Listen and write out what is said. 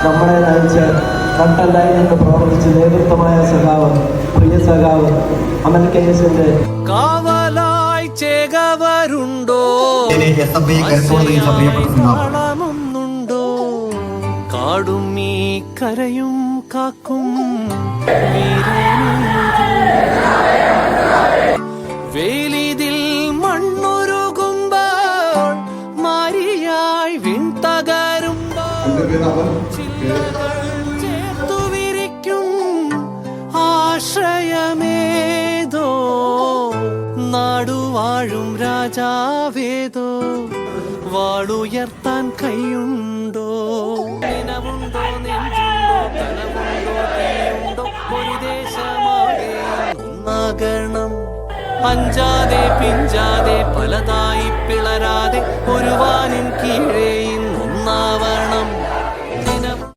നമ്മളെ നയിച്ച് നട്ടല്ലായി നിന്ന് പ്രവർത്തിച്ച് നേതൃത്വമായ സഖാവ്, പ്രിയ സഖാവ് അമൽ KS-ന്റെ കാവലായി ചേകവരുണ്ടോ, ണമുണ്ടോ, കാടും ഈ കരയും കാക്കും വേലിതിൽ മണ്ണുരുകുമ്പോൾ മാരിയായി വിൺതകരുമ്പോൾ ചേർത്തു വിരിക്കും ആശ്രയമേതോ, നാടുവാഴും രാജാവേതോ, വാളുയർത്താൻ കൈയുണ്ടോ, നിനവുണ്ടോ, നെഞ്ചുണ്ടോ, കനവുണ്ടോ, തീയുണ്ടോ, ഒരു ദേശമാകെ ഒന്നാകണം. അഞ്ചാതെ പിഞ്ചാതെ പലതായി പിളരാതെ ഒരു വാനിൻ കീഴേ